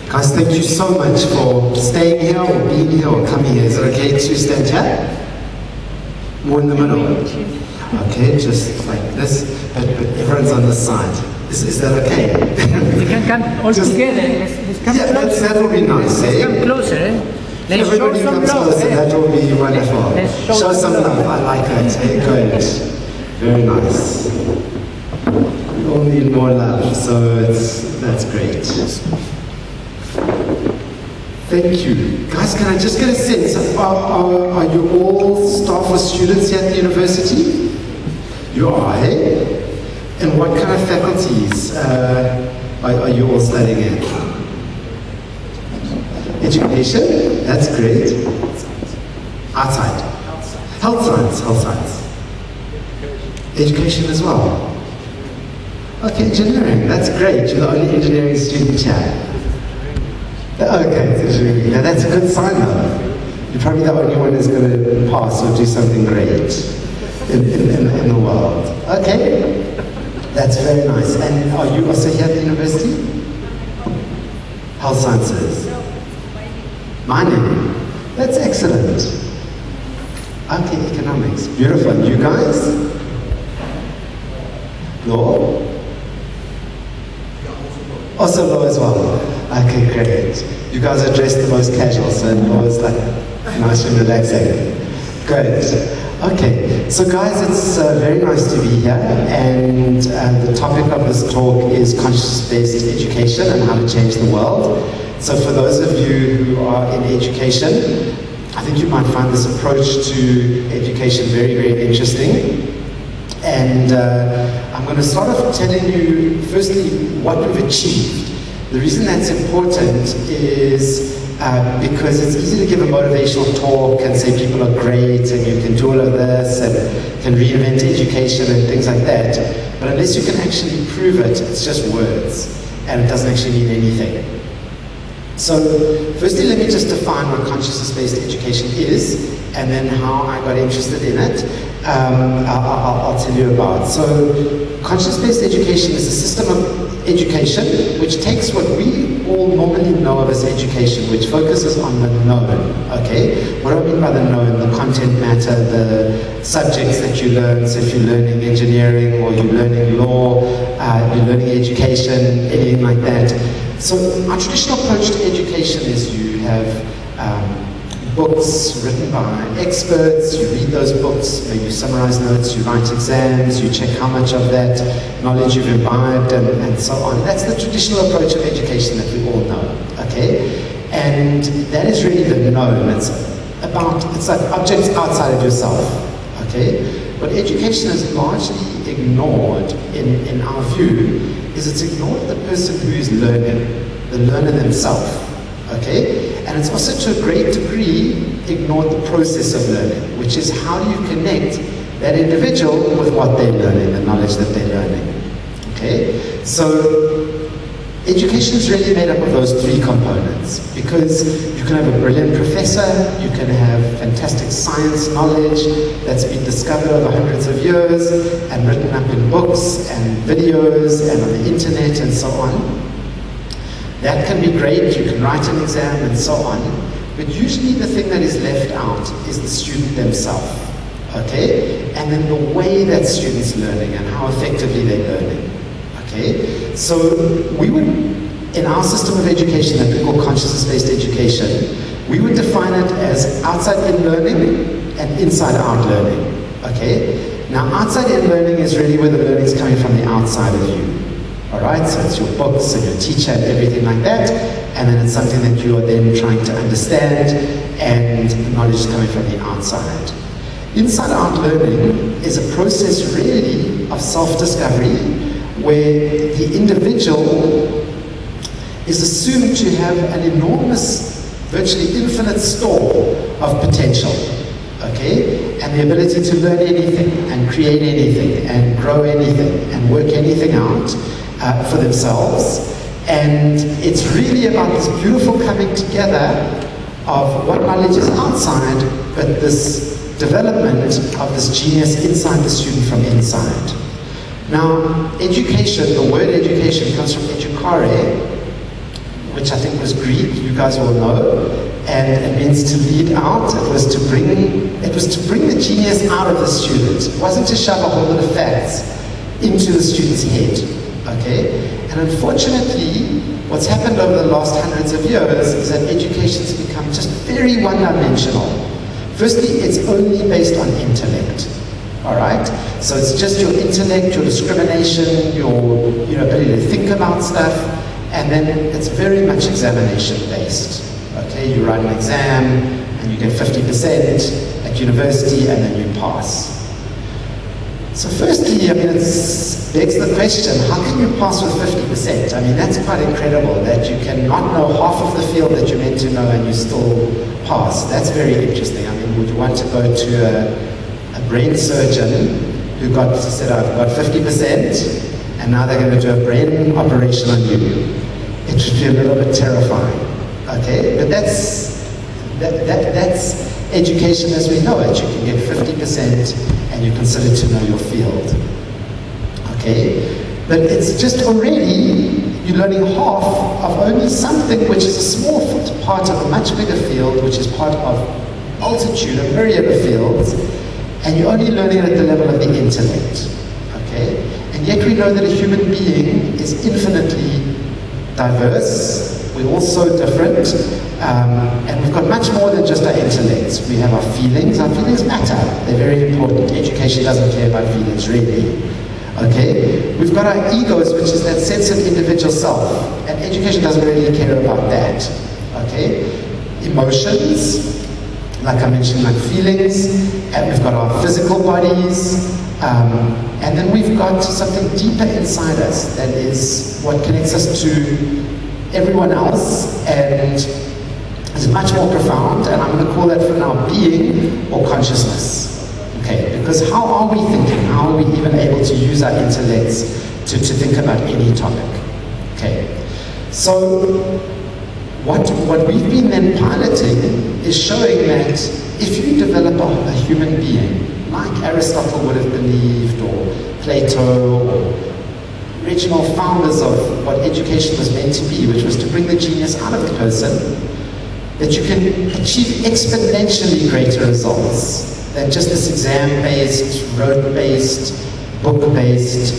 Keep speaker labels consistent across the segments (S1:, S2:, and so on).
S1: Guys, thank you so much for staying here or being here or coming here. Is it okay to stand here? More in the middle? Okay, just like this, but everyone's on this side. Is that okay?
S2: We can come all together. Let's come closer.
S1: That will be nice, eh?
S2: Let's come closer, eh? Let's
S1: Everybody
S2: show some
S1: comes
S2: love,
S1: closer,
S2: eh?
S1: that will be wonderful. Show some love, I like that, eh? Good. Very nice. We all need more love, so that's great. Thank you. Guys, can I just get a sense, are you all staff or students here at the university? You are, eh? And what kind of faculties are you all studying in? Education? That's great. Outside? Health science. Education as well. Okay, engineering, that's great. You're the only engineering student here. Okay, engineering. Now that's a good sign though. You're probably the only one who's going to pass or do something great in the world. Okay, that's very nice. And are you also here at the university? Health sciences. Mining. That's excellent. Okay, economics. Beautiful. And you guys? Law? Also law as well. Okay, great. You guys are dressed the most casual, so law is like nice and relaxing. Great. Okay, so guys, it's very nice to be here, and the topic of this talk is conscious-based education and how to change the world. So for those of you who are in education, I think you might find this approach to education very, very interesting. And I'm going to start off telling you, firstly, what we've achieved. The reason that's important is because it's easy to give a motivational talk and say people are great and you can do all of this and can reinvent education and things like that. But unless you can actually prove it, it's just words and it doesn't actually mean anything. So firstly, let me just define what consciousness-based education is and then how I got interested in it. I'll tell you about. So conscious-based education is a system of education which takes what we all normally know of as education, which focuses on the known, okay? What do I mean by the known? The content matter, the subjects that you learn. So if you're learning engineering or you're learning law, you're learning education, anything like that. So our traditional approach to education is you have books written by experts, you read those books, you summarize notes, you write exams, you check how much of that knowledge you've imbibed and so on. That's the traditional approach of education that we all know, okay? And that is really the known. It's like objects outside of yourself, okay? What education is largely ignored in our view is it's ignored the person who is learning, the learner themselves, okay? And it's also to a great degree ignored the process of learning, which is how do you connect that individual with what they're learning, the knowledge that they're learning, okay? So education is really made up of those three components, because you can have a brilliant professor, you can have fantastic science knowledge that's been discovered over hundreds of years and written up in books and videos and on the internet and so on. That can be great, you can write an exam and so on, but usually the thing that is left out is the student themselves, okay? And then the way that student's learning and how effectively they're learning, okay? So we would, in our system of education that we call consciousness-based education, we would define it as outside-in learning and inside-out learning, okay? Now outside-in learning is really where the learning is coming from the outside of you. All right, so it's your books and your teacher and everything like that, and then it's something that you are then trying to understand, and the knowledge is coming from the outside. Inside-out learning is a process really of self-discovery, where the individual is assumed to have an enormous, virtually infinite store of potential, okay? And the ability to learn anything, and create anything, and grow anything, and work anything out for themselves. And it's really about this beautiful coming together of what knowledge is outside, but this development of this genius inside the student from inside. Now, education, the word education comes from educare, which I think was Greek, you guys will know, and it means to lead out. It was to bring the genius out of the student. It wasn't to shove a whole lot of facts into the student's head, okay? And unfortunately, what's happened over the last hundreds of years is that education's become just very one-dimensional. Firstly, it's only based on intellect, all right? So it's just your intellect, your discrimination, your ability to think about stuff, and then it's very much examination-based, okay? You write an exam, and you get 50% at university, and then you pass. So firstly, I mean, it begs the question, how can you pass with 50%? I mean, that's quite incredible, that you can not know half of the field that you're meant to know and you still pass. That's very interesting. I mean, would you want to go to a brain surgeon who said, I've got 50%, and now they're going to do a brain operation on you? It would be a little bit terrifying, okay? But that's education as we know it. You can get 50% and you're considered to know your field, okay? But it's just already, you're learning half of only something which is a small part of a much bigger field, which is part of multitude, a myriad of fields, and you're only learning at the level of the intellect, okay? And yet we know that a human being is infinitely diverse. We're all so different, and we've got much more than just our intellects. We have our feelings. Our feelings matter. They're very important. Education doesn't care about feelings, really. Okay? We've got our egos, which is that sense of individual self, and education doesn't really care about that. Okay? Emotions, like I mentioned, like feelings, and we've got our physical bodies, and then we've got something deeper inside us that is what connects us to everyone else, and is much more profound, and I'm going to call that for now being or consciousness. Okay, because how are we thinking? How are we even able to use our intellects to think about any topic? Okay, so what we've been then piloting is showing that if you develop a human being, like Aristotle would have believed, or Plato, or original founders of what education was meant to be, which was to bring the genius out of the person, that you can achieve exponentially greater results than just this exam-based, rote-based, book-based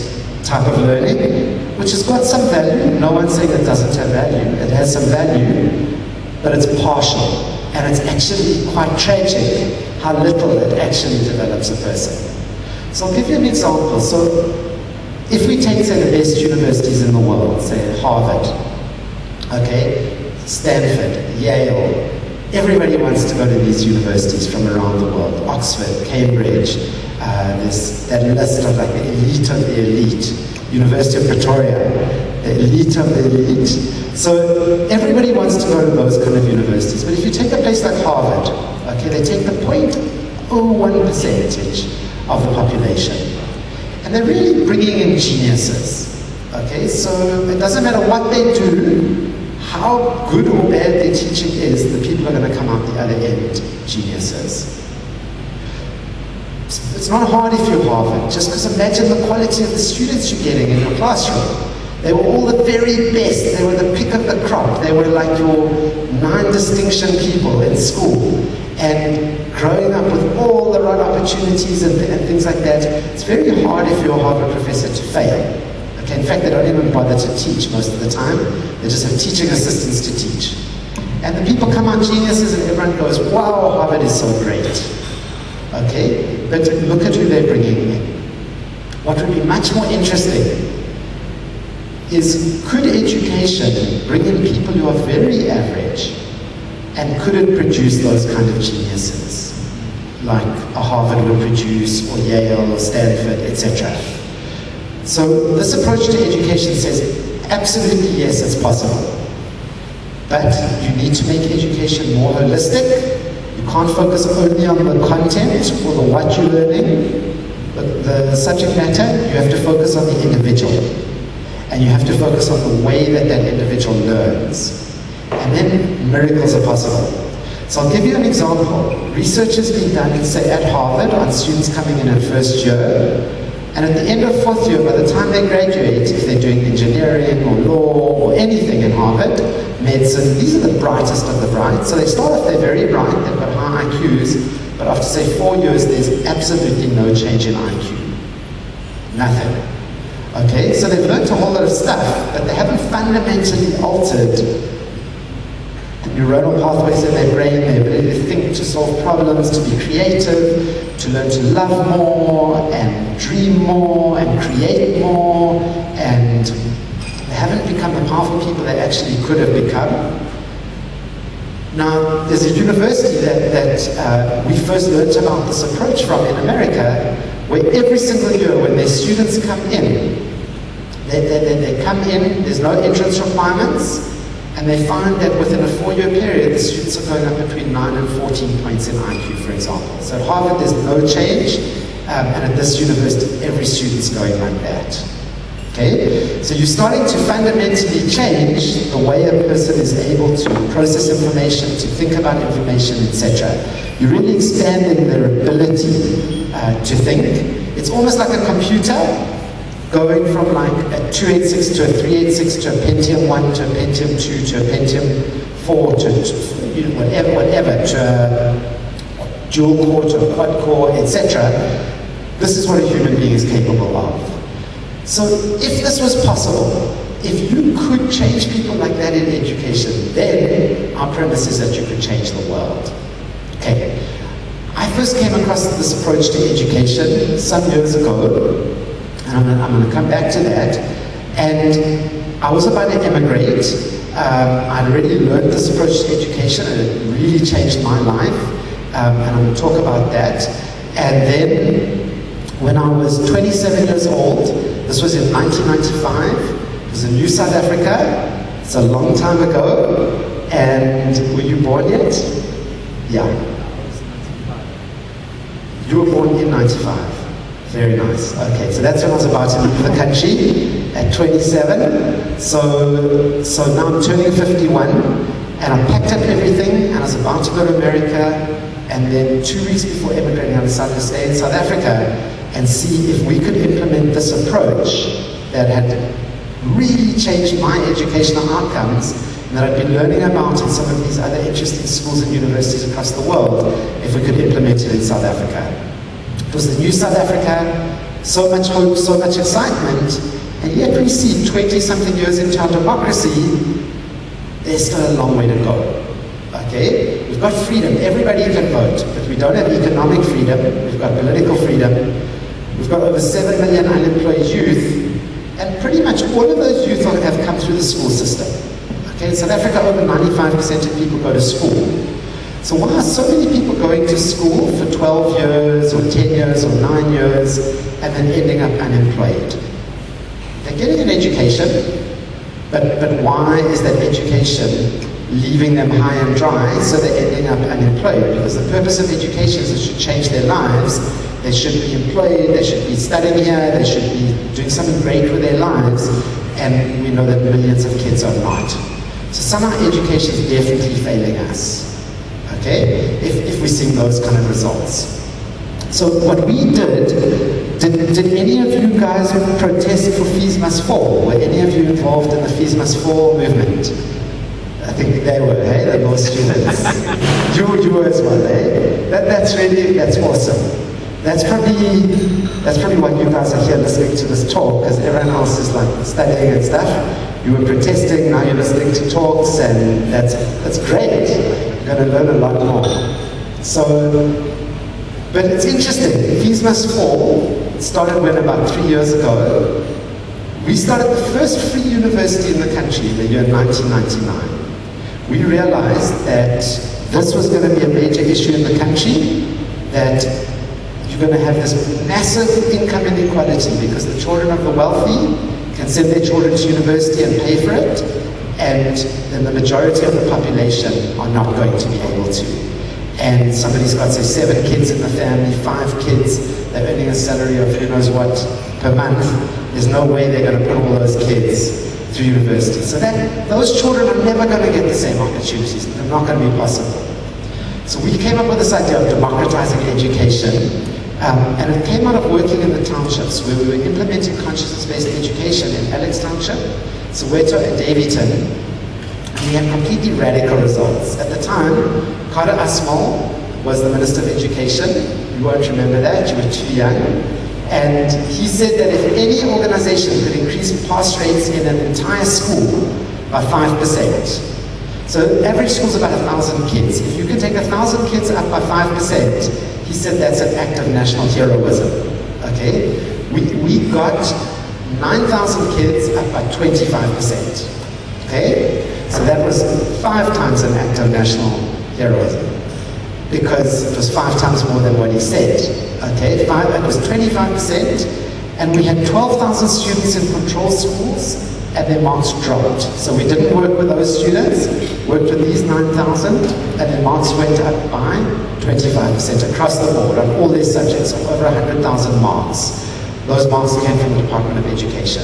S1: type of learning, which has got some value. No one's saying it doesn't have value. It has some value, but it's partial. And it's actually quite tragic how little it actually develops a person. So I'll give you an example. So if we take, say, the best universities in the world, say Harvard, okay, Stanford, Yale, everybody wants to go to these universities from around the world, Oxford, Cambridge, there's that list of like the elite of the elite, University of Pretoria, the elite of the elite. So everybody wants to go to those kind of universities. But if you take a place like Harvard, okay, they take the 0.01% of the population. And they're really bringing in geniuses, okay? So it doesn't matter what they do, how good or bad their teaching is, the people are going to come out the other end geniuses. It's not hard if you're Harvard, just because imagine the quality of the students you're getting in your classroom. They were all the very best. They were the pick of the crop. They were like your 9 distinction people in school. And growing up with all the right opportunities and things like that, it's very hard if you're a Harvard professor to fail. Okay, in fact, they don't even bother to teach most of the time. They just have teaching assistants to teach. And the people come out geniuses and everyone goes, wow, Harvard is so great. Okay, but look at who they're bringing in. What would be much more interesting is, could education bring in people who are very average, and could it produce those kind of geniuses, like a Harvard would produce, or Yale, or Stanford, etc.? So this approach to education says, absolutely yes, it's possible. But you need to make education more holistic. You can't focus only on the content or the what you're learning, but the subject matter. You have to focus on the individual. And you have to focus on the way that that individual learns. And then miracles are possible. So I'll give you an example. Research has been done, say, at Harvard on students coming in at first year, And at the end of fourth year, by the time they graduate, if they're doing engineering or law or anything in Harvard, medicine, these are the brightest of the bright. So they start off, they're very bright, they've got high IQs, but after say 4 years, there's absolutely no change in IQ. Nothing. Okay, so they've learned a whole lot of stuff, but they haven't fundamentally altered the neuronal pathways in their brain, their ability to think, to solve problems, to be creative, to learn to love more, and dream more, and create more, and they haven't become the powerful people they actually could have become. Now, there's a university that we first learned about this approach from in America, where every single year when their students come in, they come in, there's no entrance requirements, and they find that within a 4-year period, the students are going up between 9 and 14 points in IQ, for example. So at Harvard, there's no change, and at this university, every student's going like that. Okay? So you're starting to fundamentally change the way a person is able to process information, to think about information, etc. You're really expanding their ability to think. It's almost like a computer going from like a 286 to a 386 to a Pentium 1 to a Pentium 2 to a Pentium 4 to whatever, to a dual core to a quad core, etc. This is what a human being is capable of. So if this was possible, if you could change people like that in education, then our premise is that you could change the world. Okay. I first came across this approach to education some years ago, and I'm going to come back to that. And I was about to emigrate. I'd already learned this approach to education, and it really changed my life. And I'm going to talk about that. And then, when I was 27 years old, this was in 1995, it was in New South Africa. It's a long time ago. And were you born yet? Yeah. You were born in 95. Very nice. Okay, so that's when I was about to leave the country at 27. So now I'm turning 51, and I packed up everything, and I was about to go to America, and then 2 weeks before emigrating, I decided to stay in South Africa and see if we could implement this approach that had really changed my educational outcomes and that I'd been learning about in some of these other interesting schools and universities across the world, if we could implement it in South Africa. It was the new South Africa, so much hope, so much excitement, and yet we see 20-something years into our democracy, there's still a long way to go. Okay? We've got freedom, everybody can vote, but we don't have economic freedom, we've got political freedom, we've got over 7 million unemployed youth, and pretty much all of those youth have come through the school system. Okay, in South Africa, over 95% of people go to school. So why are so many people going to school for 12 years, or 10 years, or 9 years, and then ending up unemployed? They're getting an education, but why is that education leaving them high and dry, so they're ending up unemployed? Because the purpose of education is it should change their lives. They should be employed, they should be studying here, they should be doing something great with their lives, and we know that millions of kids are not. So somehow education is definitely failing us, okay, if we're seeing those kind of results. So what we did any of you guys protest for fees must fall? Were any of you involved in the fees must fall movement? I think they were, hey, the law students. you were as well, eh? That's awesome. That's probably why you guys are here listening to this talk, because everyone else is like studying and stuff. You were protesting, now you're listening to talks, and that's great. You're going to learn a lot more. So, but it's interesting. Fees Must Fall started when about 3 years ago. We started the first free university in the country in the year 1999. We realized that this was going to be a major issue in the country, that you're going to have this massive income inequality because the children of the wealthy can send their children to university and pay for it, and then the majority of the population are not going to be able to. And somebody's got, say, 7 kids in the family, 5 kids, they're earning a salary of who knows what per month. There's no way they're going to put all those kids through university. So those children are never going to get the same opportunities. They're not going to be possible. So we came up with this idea of democratizing education, And it came out of working in the townships where we were implementing consciousness-based education in Alex Township, Soweto, and Davyton. And we had completely radical results. At the time, Carter Asmal was the Minister of Education. You won't remember that, you were too young. And he said that if any organization could increase pass rates in an entire school by 5%, so average school's about 1,000 kids. If you can take 1,000 kids up by 5%, he said that's an act of national heroism. Okay? We got 9,000 kids up by 25%. Okay? So that was 5 times an act of national heroism, because it was 5 times more than what he said. Okay? It was 25%, and we had 12,000 students in control schools, and their marks dropped. So we didn't work with those students, worked with these 9,000, and their marks went up by 25% across the board on all their subjects, over 100,000 marks. Those marks came from the Department of Education.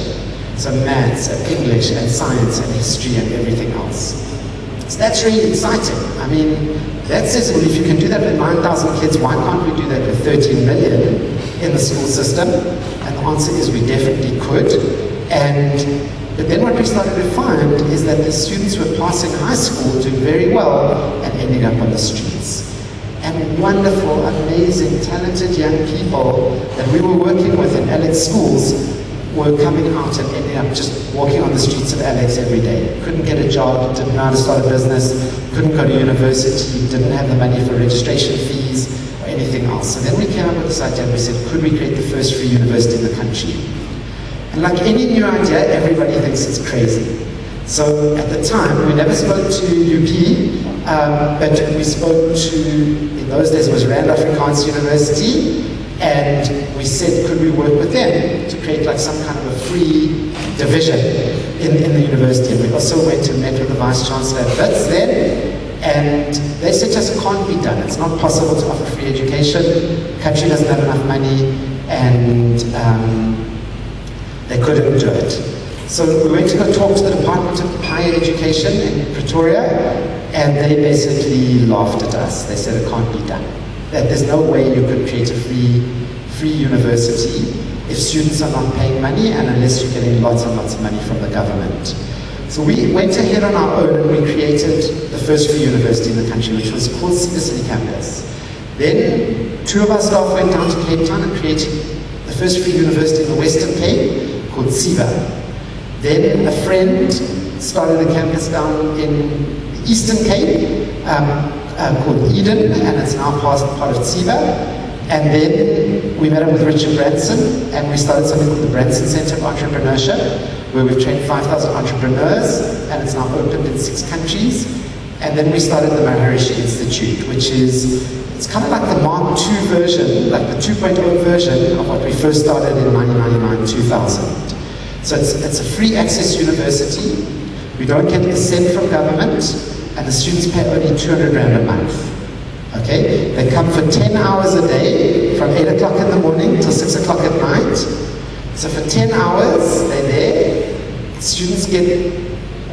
S1: So maths and English and science and history and everything else. So that's really exciting. I mean, that says, well, if you can do that with 9,000 kids, why can't we do that with 13 million in the school system? And the answer is we definitely could. But then what we started to find is that the students were passing high school, doing very well, and ending up on the streets. And wonderful, amazing, talented young people that we were working with in Alex schools were coming out and ending up just walking on the streets of Alex every day. Couldn't get a job, didn't know how to start a business, couldn't go to university, didn't have the money for registration fees or anything else. So then we came up with this idea and we said, could we create the first free university in the country? And like any new idea, everybody thinks it's crazy. So at the time, we never spoke to UP, but we spoke to, in those days it was Rand Afrikaans University, and we said, could we work with them to create like some kind of a free division in the university? And we also went and met with the Vice Chancellor at Wits then, and they said just it can't be done. It's not possible to offer free education. The country doesn't have enough money, and they couldn't do it. So we went to go talk to the Department of Higher Education in Pretoria, and they basically laughed at us. They said it can't be done. That there's no way you could create a free university if students are not paying money and unless you're getting lots and lots of money from the government. So we went ahead on our own and we created the first free university in the country, which was called City Campus. Then 2 of our staff went down to Cape Town and created the first free university in the Western Cape, called SIVA. Then a friend started a campus down in the Eastern Cape called Eden, and it's now part of SIVA. And then we met up with Richard Branson, and we started something called the Branson Center of Entrepreneurship, where we've trained 5,000 entrepreneurs, and it's now opened in 6 countries. And then we started the Maharishi Institute, which is, it's kind of like the Mark II version, like the 2.0 version of what we first started in 1999-2000. So it's a free access university. We don't get a cent from government, and the students pay only 200 Rand a month. Okay? They come for 10 hours a day, from 8 o'clock in the morning till 6 o'clock at night. So for 10 hours, they're there. Students get,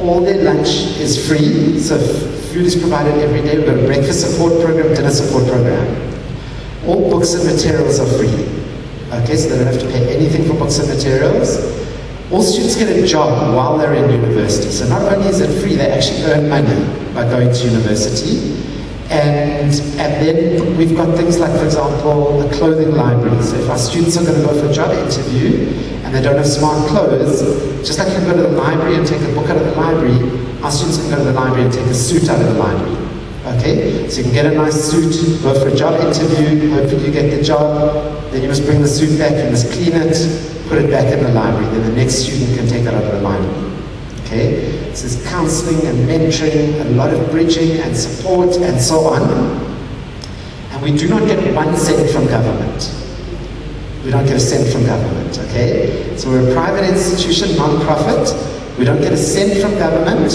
S1: all their lunch is free, so food is provided every day. We've got a breakfast support program, dinner support program. All books and materials are free. Okay, so they don't have to pay anything for books and materials. All students get a job while they're in university. So not only is it free, they actually earn money by going to university. And then we've got things like, for example, a clothing library. So if our students are going to go for a job interview and they don't have smart clothes, just like you can go to the library and take a book out of the library, our students can go to the library and take a suit out of the library. Okay? So you can get a nice suit, go for a job interview, hopefully you get the job, then you must bring the suit back, you must clean it, put it back in the library, then the next student can take that out of the library. Okay? So there's counseling and mentoring, a lot of bridging and support and so on. And we do not get 1 cent from government. We don't get a cent from government, okay? So we're a private institution, non-profit. We don't get a cent from government,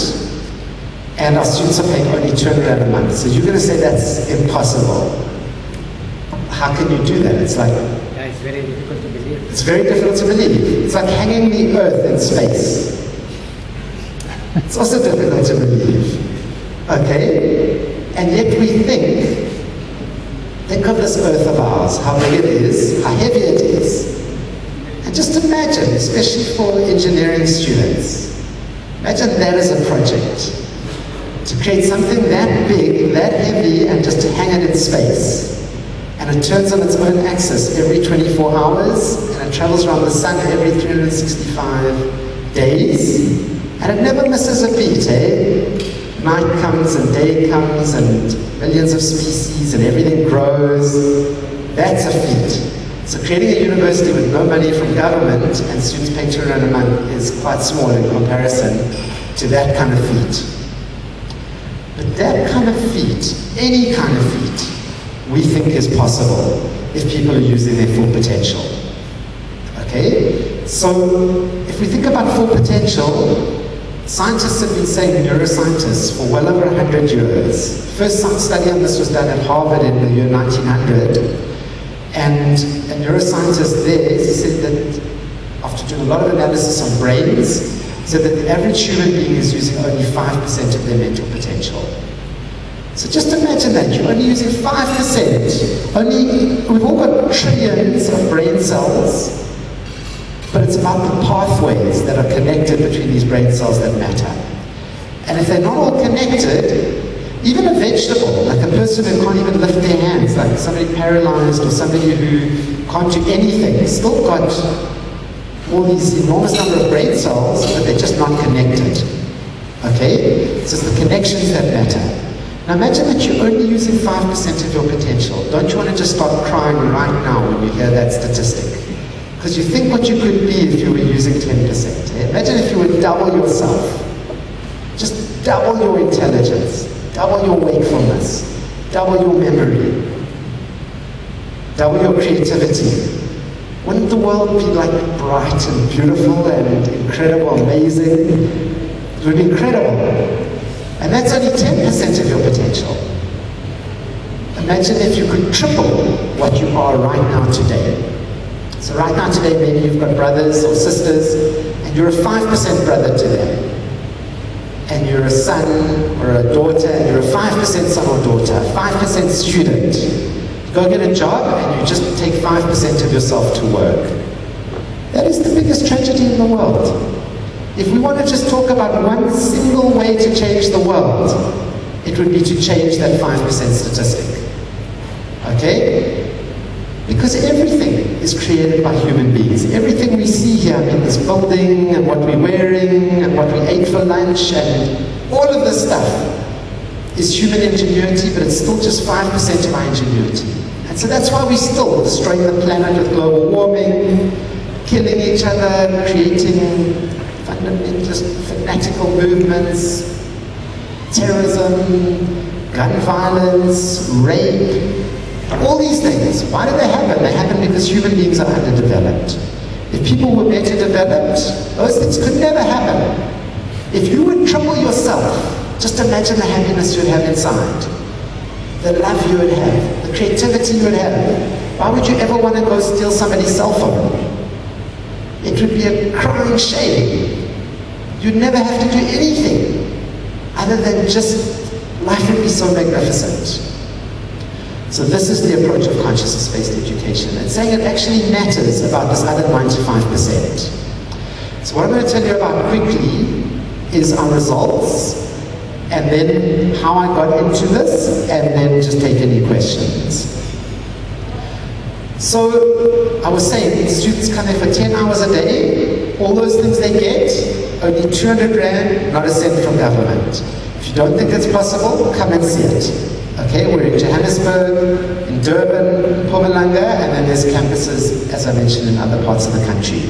S1: and our students are paying only 200 Rand a month. So you're going to say that's impossible. How can you do that? It's like...
S2: Yeah, it's very difficult to believe.
S1: It's very difficult to believe. It's like hanging the earth in space. It's also difficult to believe. Okay? And yet we think, think of this earth of ours, how big it is, how heavy it is. And just imagine, especially for engineering students, imagine that as a project. To create something that big, that heavy, and just to hang it in space. And it turns on its own axis every 24 hours, and it travels around the sun every 365 days, and it never misses a beat, eh? Night comes and day comes, and millions of species, and everything grows. That's a feat. So creating a university with no money from government and students paying £200 a month is quite small in comparison to that kind of feat. But that kind of feat, any kind of feat, we think is possible if people are using their full potential. Okay? So, if we think about full potential, scientists have been saying, neuroscientists, for well over 100 years. First study on this was done at Harvard in the year 1900. And a neuroscientist there said that, after doing a lot of analysis on brains, said that the average human being is using only 5% of their mental potential. So just imagine that, you're only using 5%. We've all got trillions of brain cells, but it's about the pathways that are connected between these brain cells that matter. And if they're not all connected, even a vegetable, like a person who can't even lift their hands, like somebody paralyzed or somebody who can't do anything, still got all these enormous number of brain cells, but they're just not connected. Okay? So it's the connections that matter. Now imagine that you're only using 5% of your potential. Don't you want to just start crying right now when you hear that statistic? Because you think what you could be if you were using 10%. Eh? Imagine if you would double yourself. Just double your intelligence, double your wakefulness, double your memory, double your creativity. Wouldn't the world be like bright and beautiful and incredible, amazing? It would be incredible. And that's only 10% of your potential. Imagine if you could triple what you are right now today. So right now today, maybe you've got brothers or sisters, and you're a 5% brother to them. And you're a son or a daughter, and you're a 5% son or daughter, 5% student. You go get a job, and you just take 5% of yourself to work. That is the biggest tragedy in the world. If we want to just talk about one single way to change the world, it would be to change that 5% statistic. Okay? Because everything is created by human beings. Everything we see here, I mean, this building, and what we're wearing, and what we ate for lunch, and all of this stuff is human ingenuity, but it's still just 5% of our ingenuity. And so that's why we're still destroying the planet with global warming, killing each other, creating fundamentalist, fanatical movements, terrorism, gun violence, rape, all these things. Why do they happen? They happen because human beings are underdeveloped. If people were better developed, those things could never happen. If you would triple yourself, just imagine the happiness you would have inside, the love you would have, the creativity you would have. Why would you ever want to go steal somebody's cell phone? It would be a crying shame. You'd never have to do anything other than just, life would be so magnificent. So this is the approach of consciousness-based education. It's saying it actually matters about this other 95%. So what I'm going to tell you about quickly is our results, and then how I got into this, and then just take any questions. So I was saying, students come here for 10 hours a day, all those things they get, only 200 Rand, not a cent from government. If you don't think it's possible, come and see it. Okay, we're in Johannesburg, in Durban, Mpumalanga, and then there's campuses, as I mentioned, in other parts of the country.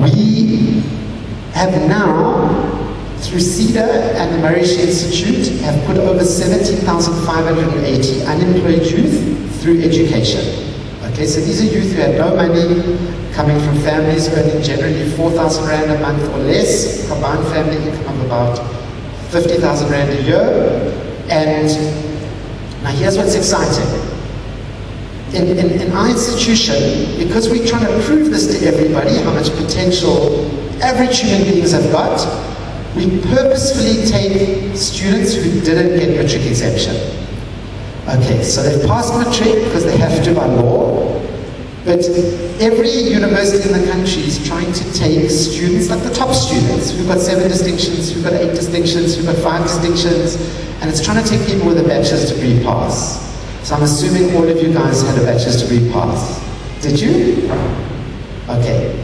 S1: We have now, through CEDA and the Marish Institute, have put over 17,580 unemployed youth through education. Okay, so these are youth who had no money, coming from families earning generally 4,000 Rand a month or less, combined family income of about 50,000 Rand a year. And now here's what's exciting. In our institution, because we're trying to prove this to everybody, how much potential average human beings have got, we purposefully take students who didn't get matric exemption. Okay, so they've passed matric because they have to by law, but every university in the country is trying to take students, like the top students, who've got 7 distinctions, who've got 8 distinctions, who've got 5 distinctions, and it's trying to take people with a bachelor's degree pass. So I'm assuming all of you guys had a bachelor's degree pass. Did you? Okay.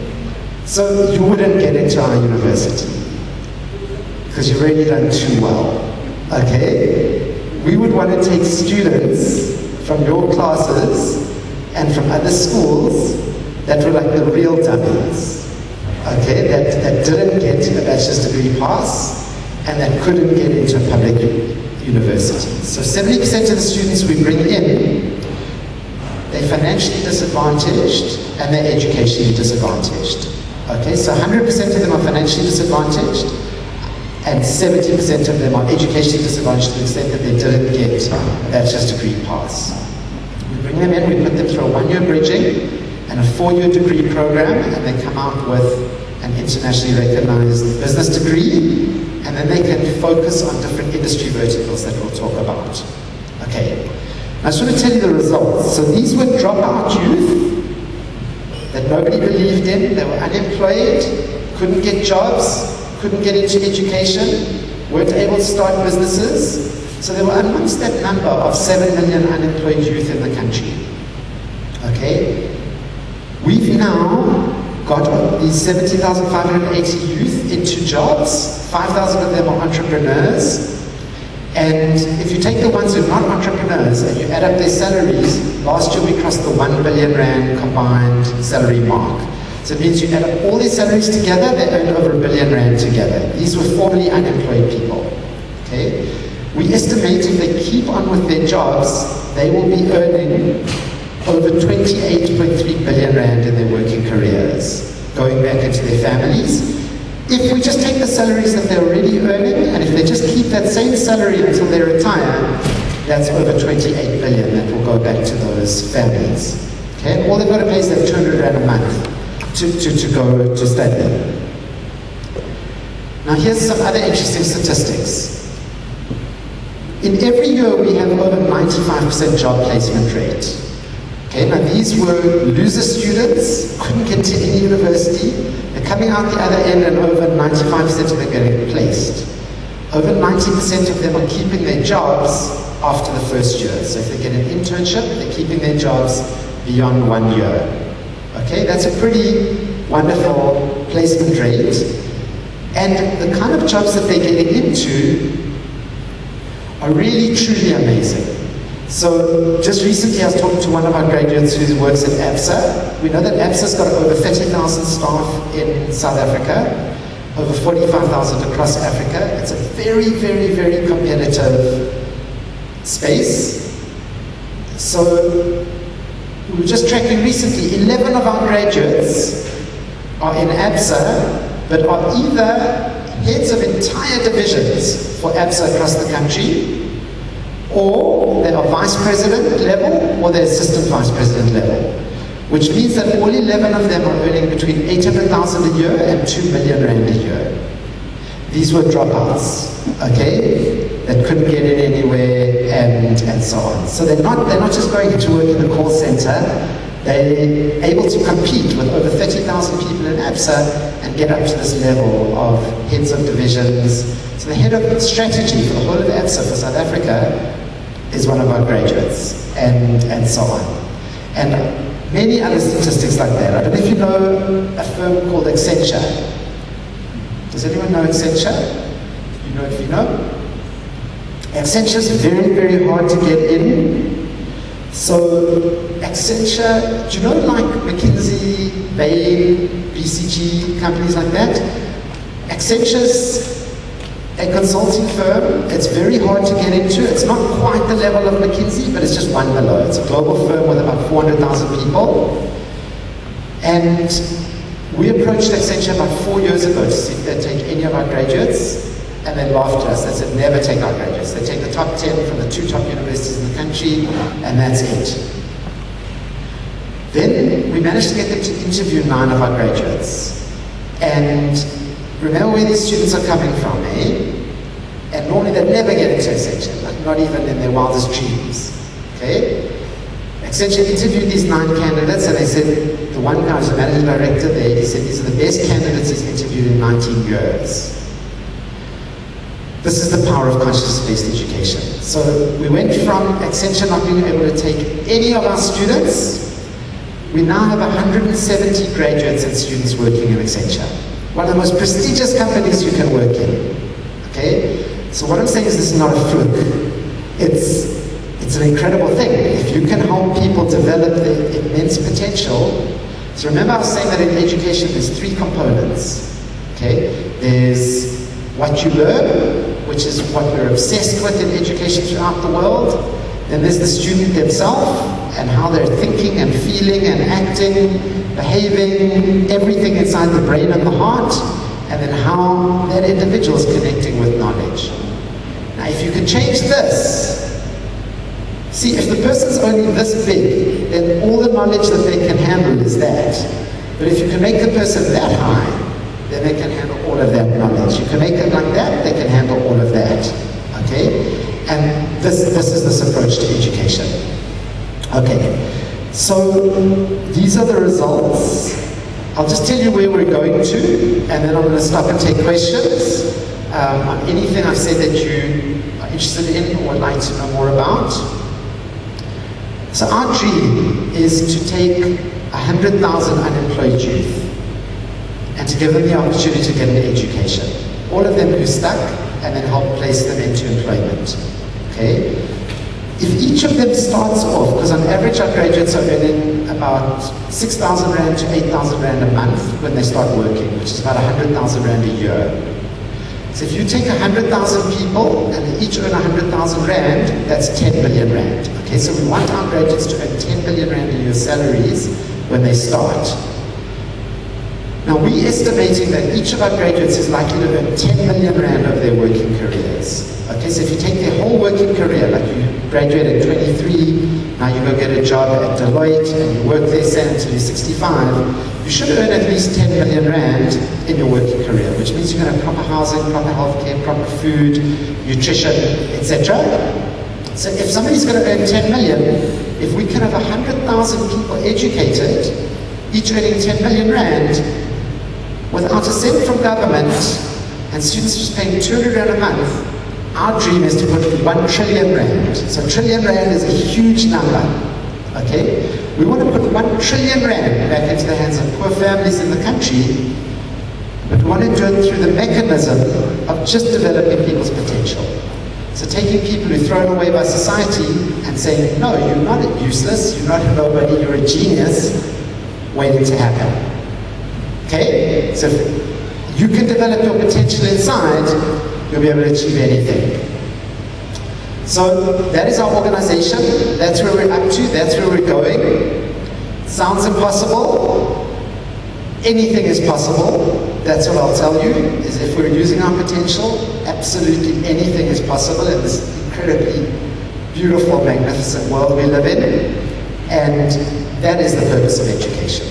S1: So you wouldn't get into our university because you've already done too well. Okay? We would want to take students from your classes and from other schools that were like the real dummies. Okay? That didn't get a bachelor's degree pass and that couldn't get into a public university. So 70% of the students we bring in, they're financially disadvantaged and they're educationally disadvantaged. Okay, so 100% of them are financially disadvantaged and 70% of them are educationally disadvantaged to the extent that they didn't get a bachelor's degree pass. We bring them in, we put them through a 1-year bridging and a 4-year degree program, and they come out with an internationally recognized business degree, and then they can focus on different industry verticals that we'll talk about. Okay, I just want to tell you the results. So these were dropout youth that nobody believed in. They were unemployed, couldn't get jobs, couldn't get into education, weren't able to start businesses. So they were amongst that number of 7 million unemployed youth in the country. Okay? We've now got these 70,580 youth into jobs. 5,000 of them are entrepreneurs. And if you take the ones who are not entrepreneurs and you add up their salaries, last year we crossed the 1 billion rand combined salary mark. So it means you add up all their salaries together, they earned over 1 billion rand together. These were formerly unemployed people. Okay? We estimate if they keep on with their jobs, they will be earning over 28.3 billion rand in their working careers, going back into their families. If we just take the salaries that they're already earning, and if they just keep that same salary until they retire, that's over 28 billion that will go back to those families. Okay? All they've got to pay is that 200 rand a month to go to study. Now here's some other interesting statistics. In every year we have over 95% job placement rate. Okay, now these were loser students, couldn't get to any university. They're coming out the other end and over 95% of them getting placed. Over 90% of them are keeping their jobs after the first year. So if they get an internship, they're keeping their jobs beyond 1 year. Okay, that's a pretty wonderful placement rate. And the kind of jobs that they're getting into are really, truly amazing. So just recently I was talking to one of our graduates who works at ABSA. We know that ABSA's got over 30,000 staff in South Africa, over 45,000 across Africa. It's a very, very, very competitive space. So we were just tracking recently, 11 of our graduates are in ABSA, but are either heads of entire divisions for ABSA across the country, or they are vice president level, or they're assistant vice president level. Which means that all 11 of them are earning between 800,000 a year and 2 million rand a year. These were dropouts, okay, that couldn't get in anywhere and so on. So they're not just going to work in the call center, they're able to compete with over 30,000 people in ABSA and get up to this level of heads of divisions. So the head of strategy for the whole of ABSA for South Africa is one of our graduates, and so on. And many other statistics like that. I don't know if you know a firm called Accenture. Does anyone know Accenture? You know if you know? Accenture is very, very hard to get in. So Accenture, do you know like McKinsey, Bain, BCG, companies like that? Accenture's a consulting firm. It's very hard to get into. It's not quite the level of McKinsey, but it's just one below. It's a global firm with about 400,000 people. And we approached Accenture about 4 years ago to see if they'd take any of our graduates, and they laughed at us. They said, never take our graduates. They take the top 10 from the 2 top universities in the country, and that's it. Then we managed to get them to interview 9 of our graduates. And remember where these students are coming from, eh? And normally they'd never get into Accenture, like not even in their wildest dreams. Okay? Accenture interviewed these 9 candidates, and they said, the one guy who's the managing director there, he said these are the best candidates he's interviewed in 19 years. This is the power of consciousness-based education. So we went from Accenture not being able to take any of our students. We now have 170 graduates and students working in Accenture. One of the most prestigious companies you can work in. Okay? So what I'm saying is this is not a fluke. It's an incredible thing. If you can help people develop their immense potential. So remember I was saying that in education there's 3 components. Okay? There's what you learn, which is what we're obsessed with in education throughout the world. Then there's the student themselves and how they're thinking and feeling and acting, behaving, everything inside the brain and the heart, and then how that individual is connecting with knowledge. Now if you can change this, see, if the person's only this big, then all the knowledge that they can handle is that. But if you can make the person that high, then they can handle all of that knowledge. You can make it like that, they can handle all of that. Okay? And this is this approach to education. Okay. So these are the results. I'll just tell you where we're going to, and then I'm going to stop and take questions on anything I've said that you are interested in or would like to know more about. So our dream is to take 100,000 unemployed youth and to give them the opportunity to get an education. All of them who stuck, and then help place them into employment. Okay? If each of them starts off, because on average our graduates are earning about 6,000 Rand to 8,000 Rand a month when they start working, which is about 100,000 Rand a year. So if you take 100,000 people and they each earn 100,000 Rand, that's 10 billion Rand. Okay, so we want our graduates to earn 10 billion Rand a year salaries when they start. Now we're estimating that each of our graduates is likely to earn 10 million Rand of their working careers. Okay, so if you take their whole working career, like you graduate at 23, now you go get a job at Deloitte and you work there say until you're 65, you should earn at least 10 million Rand in your working career, which means you're going to have proper housing, proper healthcare, proper food, nutrition, etc. So if somebody's going to earn 10 million, if we can have 100,000 people educated, each earning 10 million Rand, without a cent from government, and students just paying 200 Rand a month, our dream is to put 1 trillion Rand. So 1 trillion Rand is a huge number. Okay? We want to put 1 trillion Rand back into the hands of poor families in the country, but we want to do it through the mechanism of just developing people's potential. So taking people who are thrown away by society and saying, no, you're not useless, you're not a nobody, you're a genius, waiting to happen. Okay? So if you can develop your potential inside, you'll be able to achieve anything. So that is our organization. That's where we're up to. That's where we're going. Sounds impossible. Anything is possible. That's what I'll tell you, is if we're using our potential, absolutely anything is possible in this incredibly beautiful, magnificent world we live in. And that is the purpose of education.